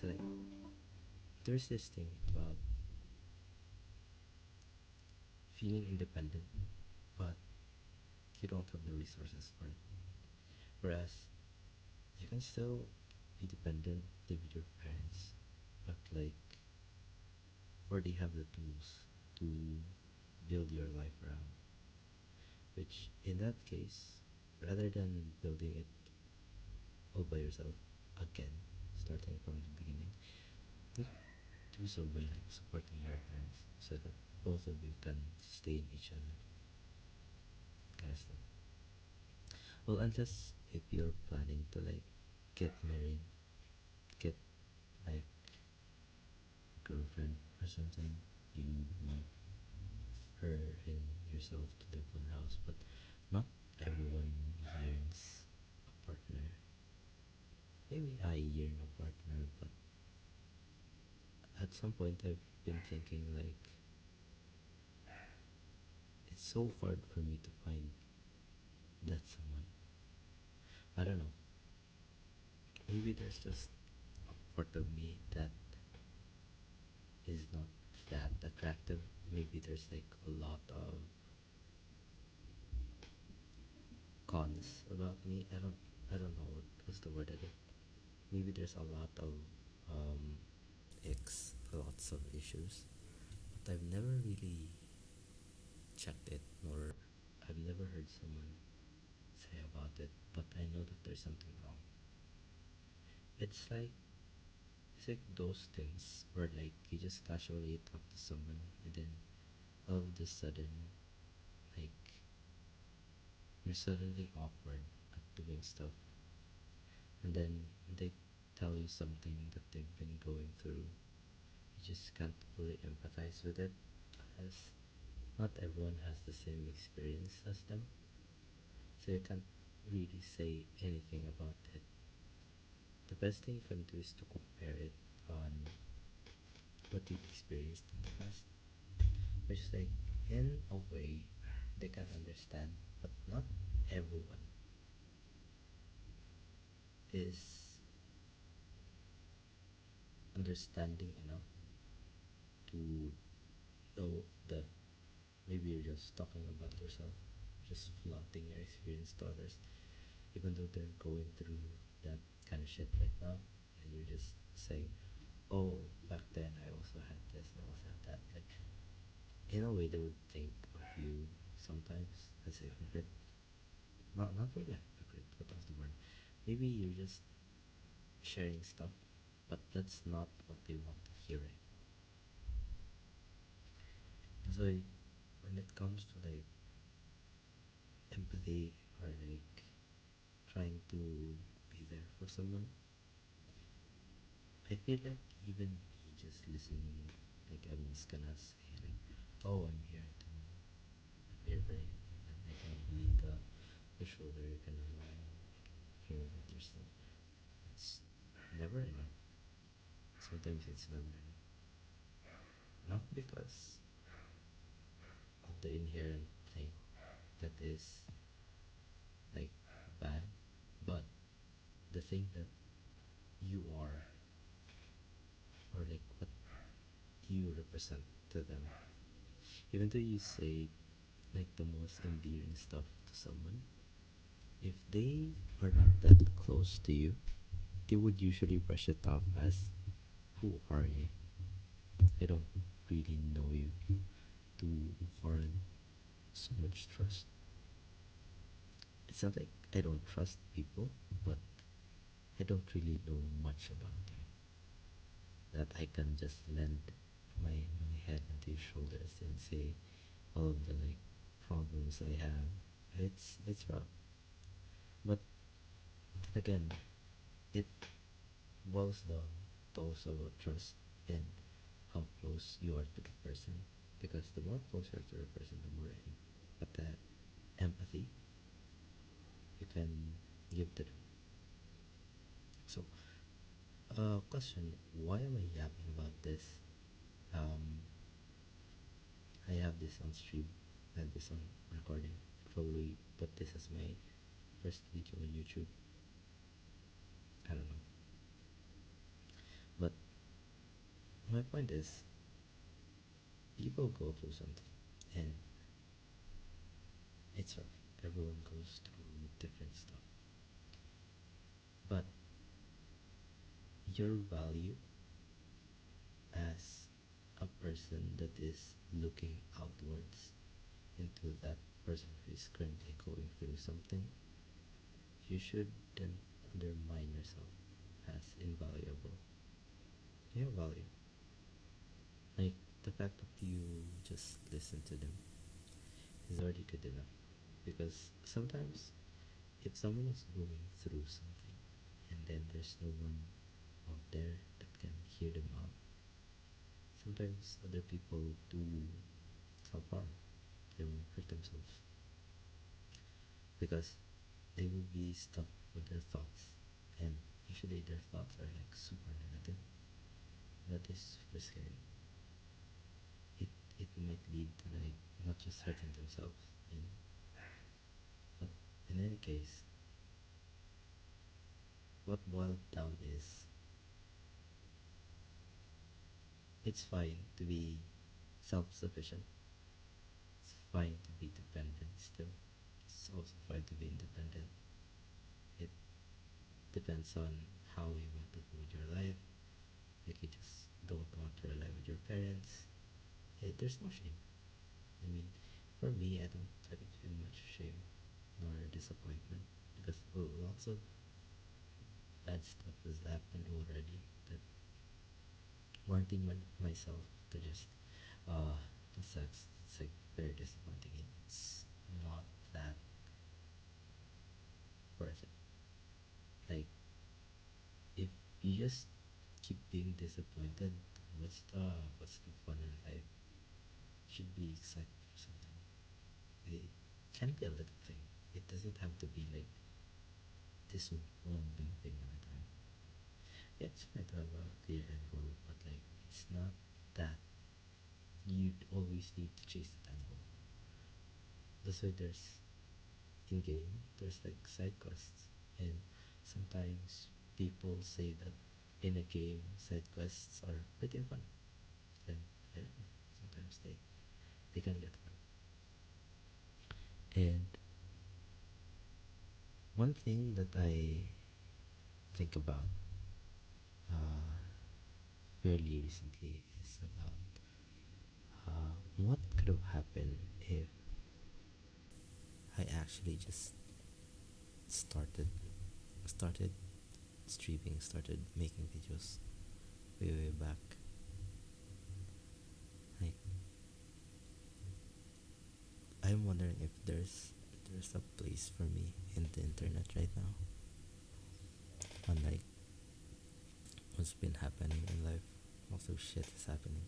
So like, there's this thing about feeling independent, but you don't have the resources for it. Whereas you can still be dependent, live with your parents, but like, or they have the tools to build your life around. Which in that case, rather than building it all by yourself again, starting from the beginning, you do so by like supporting your parents so that both of you can sustain each other. Kind of stuff. Well, unless if you're planning to like get married, get like girlfriend or something, you want her and yourself to live in one house, but not everyone yearns a partner. Maybe I yearn a partner, but at some point I've been thinking like it's so hard for me to find that someone. I don't know. Maybe there's just a part of me that is not that attractive. Maybe there's like a lot of cons about me. I don't know what's the word of it. Maybe there's a lot of um lots of issues, but I've never really checked it, nor I've never heard someone say about it. But I know that there's something wrong. It's like it's like those things where like you just casually talk to someone and then all of a sudden like you're suddenly awkward at doing stuff, and then they tell you something that they've been going through. You just can't fully empathize with it, as not everyone has the same experience as them, so you can't really say anything about it. The best thing you can do is to compare it on what you've experienced in the past, which is like, in a way, they can understand, but not everyone is understanding enough to know that maybe you're just talking about yourself, just flaunting your experience to others, even though they're going through that kind of shit right now, and you're just saying, "Oh, back then I also had this, I also had that." Like, in a way, they would think of you sometimes as a hypocrite. Not really a hypocrite, but that's the word. Maybe you're just sharing stuff, but that's not what they want to hear. Right? So when it comes to like empathy or like trying to be there for someone, I feel like even me just listening, like I'm just gonna say like, "Oh, I'm here for you," and I can be the shoulder you can rely on, like, if you're interested. It's never enough. Sometimes it's never enough. Not because of the inherent thing that is like bad, but the thing that you are, or like what you represent to them. Even though you say like the most endearing stuff to someone, if they are not that close to you, they would usually brush it off as, "Who are you? I don't really know you to warrant so much trust." It's not like I don't trust people, but I don't really know much about you that I can just lend my head into your shoulders and say all of the like problems I have. It's rough, but again, it boils down to also about trust and how close you are to the person. Because the more closer to the person, the more empathy you can give to them. So, question: why am I yapping about this? Um, I have this on stream, I have this on recording. Probably put this as my first video on YouTube. I don't know. But my point is, people go through something, and it's rough. Everyone goes through different stuff. But your value as a person that is looking outwards into that person who is currently going through something, you shouldn't undermine yourself as invaluable. You have value. Like the fact that you just listen to them is already good enough. Because sometimes if someone is going through something and then there's no one out there that can hear them out, sometimes other people do self-harm. They will hurt themselves because they will be stuck with their thoughts, and usually their thoughts are like super negative. That is super scary. It might lead to like not just hurting themselves, you know, but in any case, what boiled down is it's fine to be self-sufficient. It's fine to be dependent still. It's also fine to be independent. It depends on how you want to live your life. Like you just don't want to rely with your parents. There's no shame. I mean, for me, I don't feel much shame nor disappointment because lots of bad stuff has happened already that wanting myself to just to sucks. It's like very disappointing. It's not that worth it. Like if you just keep being disappointed, what's the fun in life? You should be excited for something. It can be a little thing. It doesn't have to be like this one big thing at a time. Yeah, it's fine to have a clear end goal, but like it's not that you always need to chase the end goal. That's why in game there's like side quests, and sometimes people say that in a game side quests are pretty fun, and I don't know, sometimes they can get fun. And one thing that I think about uh, fairly recently is about what could have happened if I actually just started started streaming, started making videos way back. Like I'm wondering if there's a place for me in the internet right now. Unlike what's been happening in life, also shit is happening,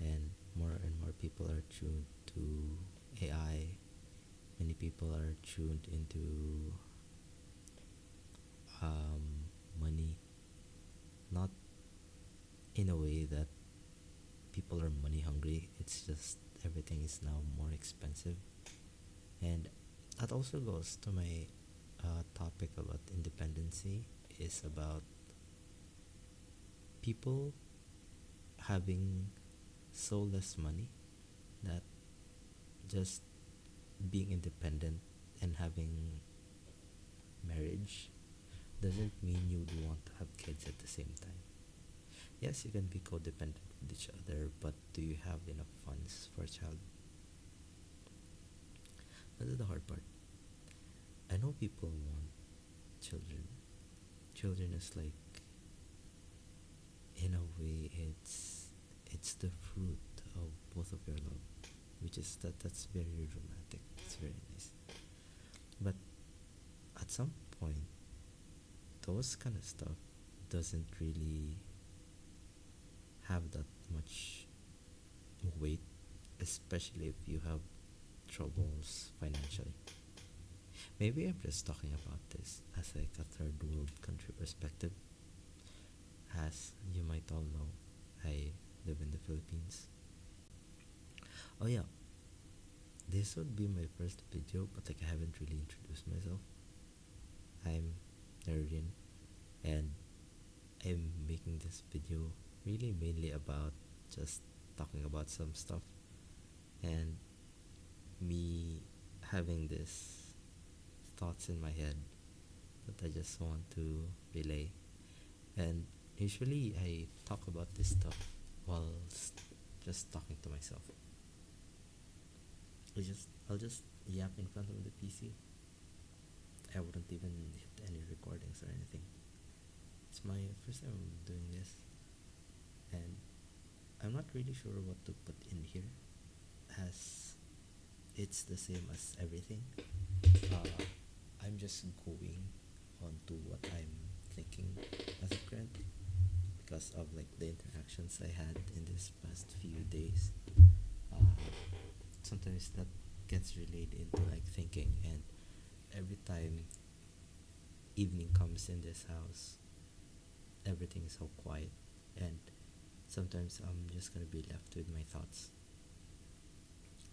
and more people are tuned to AI. Many people are tuned into money, not in a way that people are money hungry. It's just everything is now more expensive, and that also goes to my topic about independency. Is about people having so less money that just being independent and having marriage doesn't mean you'd want to have kids at the same time. Yes, you can be codependent with each other, but do you have enough funds for a child? That's the hard part. I know people want children. Children is like, in a way, it's the fruit of both of your love, which is that's very romantic. It's very nice. But at some point, those kind of stuff doesn't really have that much weight, especially if you have troubles financially. Maybe I'm just talking about this as like a third world country perspective. As you might all know, I live in the Philippines. Oh yeah, this would be my first video, but like I haven't really introduced myself. I'm Nerdian, and I making this video really mainly about just talking about some stuff and me having this thoughts in my head that I just want to relay. And usually I talk about this stuff while just talking to myself. I'll just yap in front of the PC. I wouldn't even hit any recordings or anything. It's my first time doing this, and I'm not really sure what to put in here, as it's the same as everything. Uh, I'm just going on to what I'm thinking as of currently because of like the interactions I had in this past few days. Uh, Sometimes that gets relayed into like thinking, and every time evening comes in this house, everything is so quiet, and sometimes I'm just gonna be left with my thoughts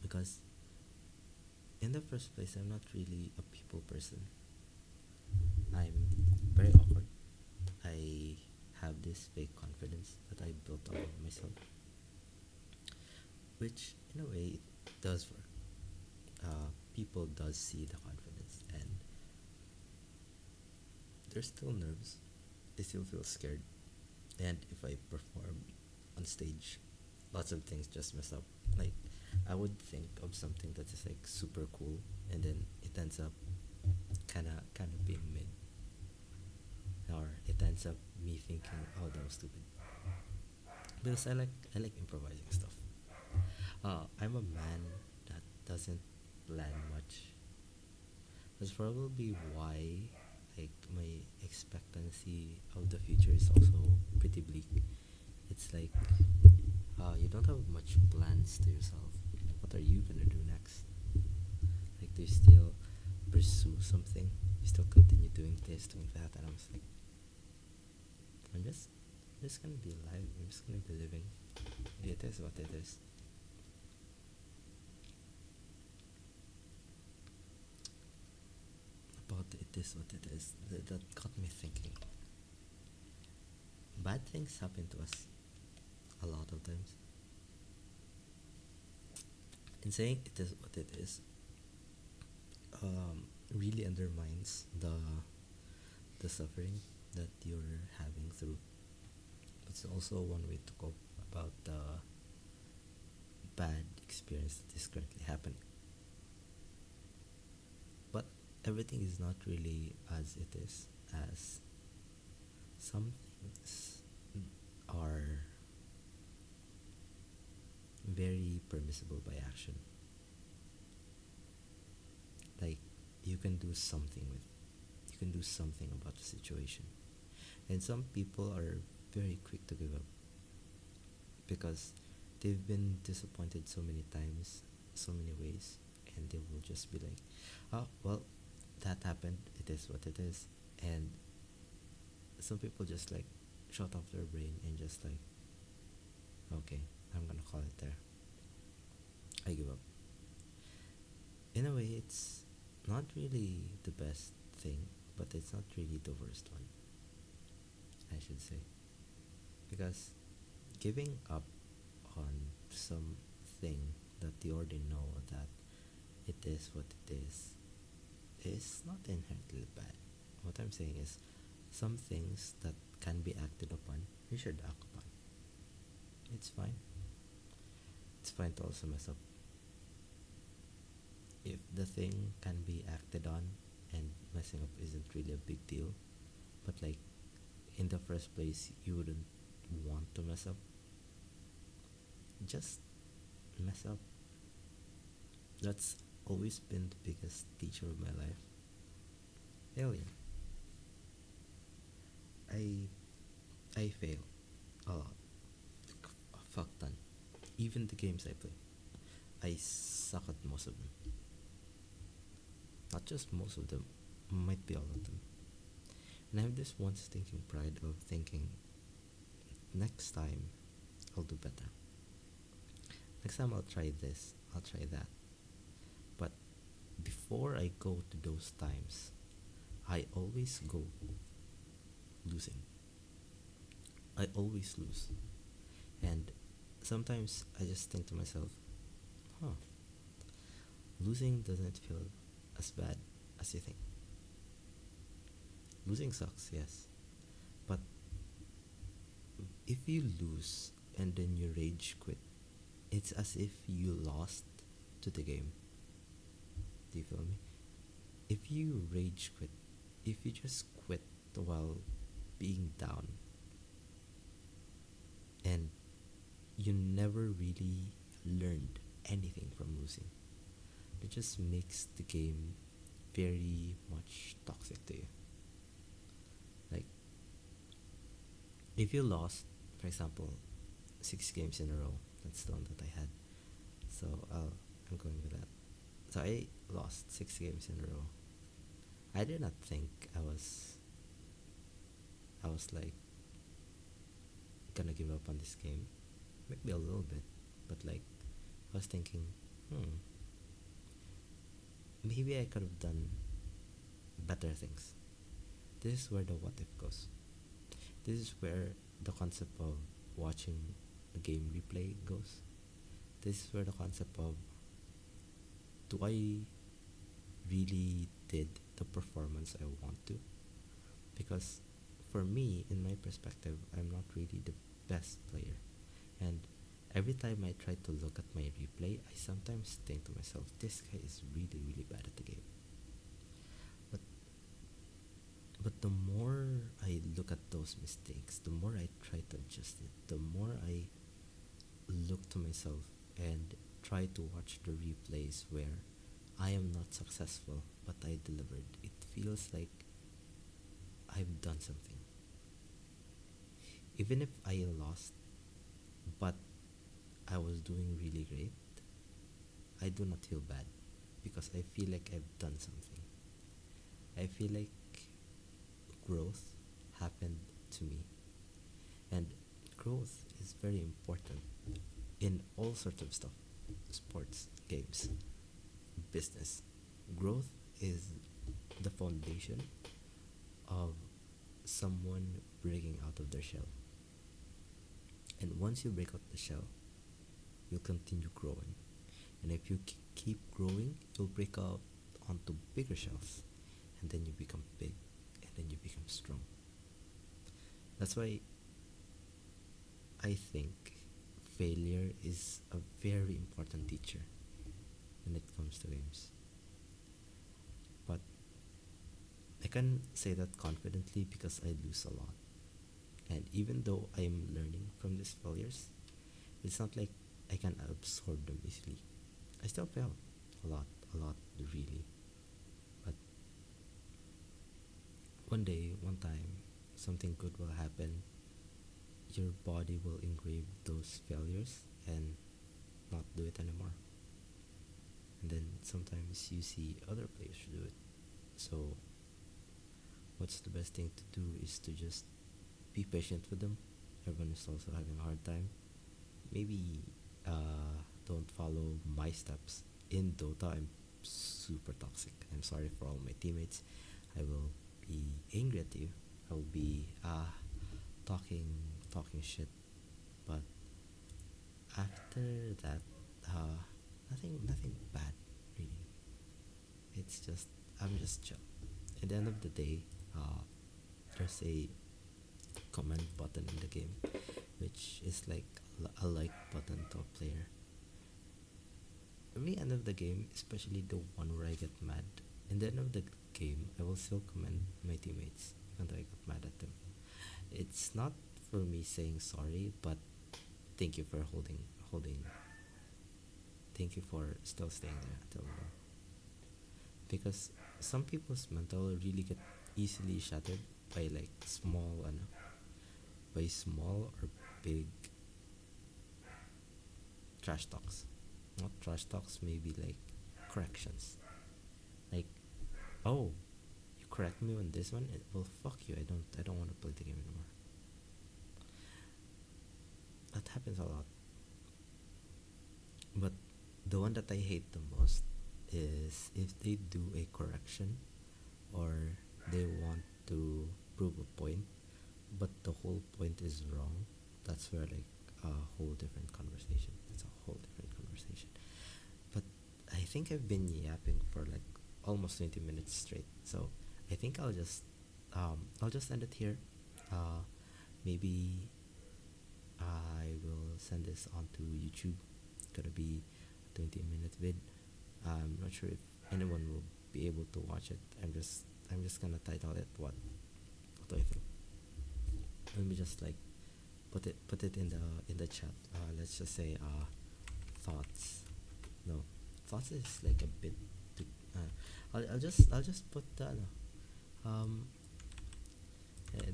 because in the first place I'm not really a people person. I'm very awkward. I have this fake confidence that I built up of myself, which in a way it does work. People does see the confidence, and they're still nervous. They still feel scared, and if I perform on stage, lots of things just mess up. Like I would think of something that is like super cool, and then it ends up kind of being mid, or it ends up me thinking, oh, that was stupid. Because I like improvising stuff. I'm a man that doesn't plan much. That's probably why like my expectancy of the future is also pretty bleak. It's like you don't have much plans to yourself. What are you gonna do next? Like, do you still pursue something? You still continue doing this, doing that? And I was like, I'm just gonna be alive. I'm just gonna be living. It is what it is. About it is what it is. That got me thinking. Bad things happen to us a lot of times. And saying it is what it is really undermines the suffering that you're having through. It's also one way to cope about the bad experience that is currently happening. But everything is not really as it is, as some things are very permissible by action. Like, you can do something with it. You can do something about the situation. And some people are very quick to give up because they've been disappointed so many times, so many ways, and they will just be like, oh, well, that happened, it is what it is. And some people just like shut off their brain and just like, okay, I'm gonna call it there. I give up. In a way, it's not really the best thing, but it's not really the worst one, I should say. Because giving up on something that you already know that it is what it is not inherently bad. What I'm saying is, some things that can be acted upon, you should act upon. It's fine. It's fine to also mess up. If the thing can be acted on and messing up isn't really a big deal, but like in the first place you wouldn't want to mess up, just mess up. That's always been the biggest teacher of my life. Failure. I I fail a lot. A fuck ton. Even the games I play, I suck at most of them. Not just most of them, might be all of them. And I have this one stinking pride of thinking, next time I'll do better. Next time I'll try this, I'll try that. But before I go to those times, I always go losing. I always lose. And sometimes I just think to myself, huh, losing doesn't feel as bad as you think. Losing sucks, yes. But if you lose and then you rage quit, it's as if you lost to the game. Do you feel me? If you rage quit, if you just quit while being down and you never really learned anything from losing, it just makes the game very much toxic to you. Like, if you lost, for example, 6 games in a row, that's the one that I had. So I'm going with that. So I lost 6 games in a row. I did not think I was like gonna give up on this game. Maybe a little bit, but like I was thinking, hmm, maybe I could have done better things. This is where the what if goes. This is where the concept of watching a game replay goes. This is where the concept of do I really did the performance I want to? Because for me, in my perspective, I'm not really the best player. And every time I try to look at my replay, I sometimes think to myself, this guy is really, really bad at the game. But but the more I look at those mistakes, the more I try to adjust it, the more I look to myself and try to watch the replays where I am not successful but I delivered. It feels like I've done something. Even if I lost, but I was doing really great, I do not feel bad because I feel like I've done something. I feel like growth happened to me. And growth is very important in all sorts of stuff: sports, games, business. Growth is the foundation of someone breaking out of their shell. And once you break out the shell, you'll continue growing. And if you keep growing, you'll break out onto bigger shells. And then you become big. And then you become strong. That's why I think failure is a very important teacher when it comes to games. But I can say that confidently because I lose a lot. And even though I'm learning from these failures, it's not like I can absorb them easily. I still fail a lot, really. But one day, one time, something good will happen. Your body will engrave those failures and not do it anymore. And then sometimes you see other players do it. So, what's the best thing to do is to just be patient with them. Everyone is also having a hard time. Maybe don't follow my steps. In Dota, I'm super toxic. I'm sorry for all my teammates. I will be angry at you. I will be talking shit. But after that, nothing bad really. It's just I'm just chill. At the end of the day, there's a comment button in the game, which is like a like button to a player. At the end of the game, especially the one where I get mad, in the end of the game, I will still commend my teammates even though I got mad at them. It's not for me saying sorry, but thank you for holding. Thank you for still staying there until now. Because some people's mental really get easily shattered by like by small or big trash talks. Not trash talks, maybe like corrections. Like, oh, you correct me on this one? Well, fuck you. I don't want to play the game anymore. That happens a lot. But the one that I hate the most is if they do a correction or they want to prove a point, but the whole point is wrong, that's where like a whole different conversation. It's a whole different conversation. But I think I've been yapping for like almost 20 minutes straight. So I think I'll just end it here. Uh, Maybe I will send this onto YouTube. It's gonna be a 20-minute vid. I'm not sure if anyone will be able to watch it. I'm just gonna title it what? What do I think? Let me just like put it in the chat. Let's just say thoughts. No, thoughts is like a bit. Too, I'll just put um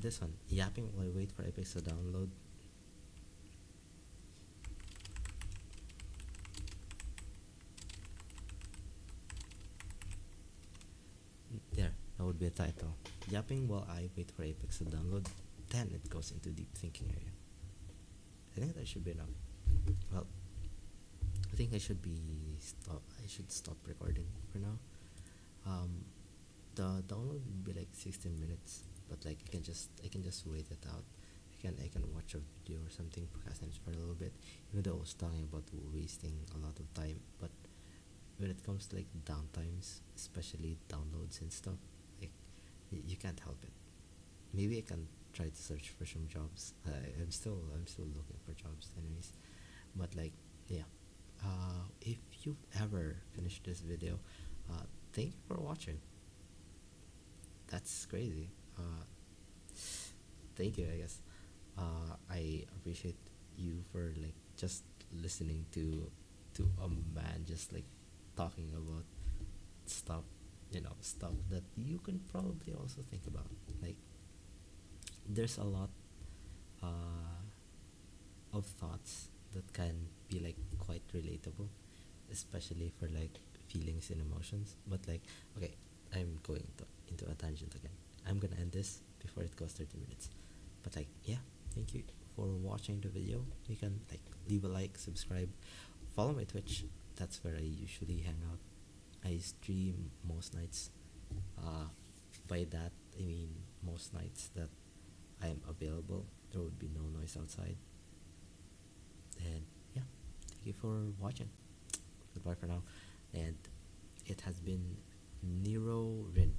this one, yapping while I wait for Apex to download. There, that would be a title. Yapping while I wait for Apex to download. Then it goes into deep thinking area. I think that should be enough. Well, I think I should stop recording for now. Um, the download would be like 16 minutes, but like I can just wait it out. I can watch a video or something, procrastinate for a little bit. Even though I was talking about wasting a lot of time, but when it comes to like downtimes, especially downloads and stuff, like you can't help it. Maybe I can try to search for some jobs. I'm still looking for jobs, anyways. But like, yeah. If you've ever finished this video, thank you for watching. That's crazy. Thank you, I guess. I appreciate you for like just listening to a man just like talking about stuff, stuff that you can probably also think about. Like, there's a lot uh, of thoughts that can be like quite relatable, especially for like feelings and emotions. But like, okay, I'm going into a tangent again. I'm gonna end this before it goes 30 minutes. But like, yeah, thank you for watching the video. You can like leave a like, subscribe, follow my Twitch. That's where I usually hang out. I stream most nights. Uh, by that I mean most nights that I am available. There would be no noise outside. And yeah, thank you for watching. Goodbye for now. And it has been Nero Rin.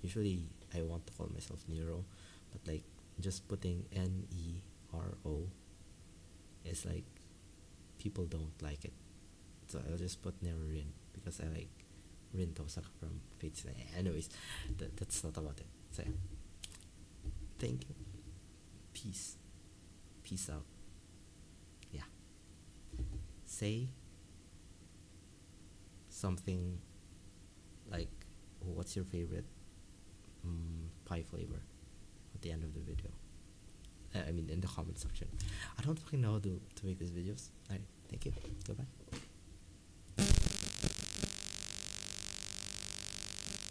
Usually I want to call myself Nero, but like just putting Nero is like people don't like it. So I'll just put Nero Rin because I like Rin Tosaka from Fates. Anyways, that's not about it. So yeah. Thank you. Peace. Peace out. Yeah. Say something like, what's your favorite pie flavor at the end of the video. I mean, in the comment section. I don't fucking know how to make these videos. Alright, thank you. Goodbye.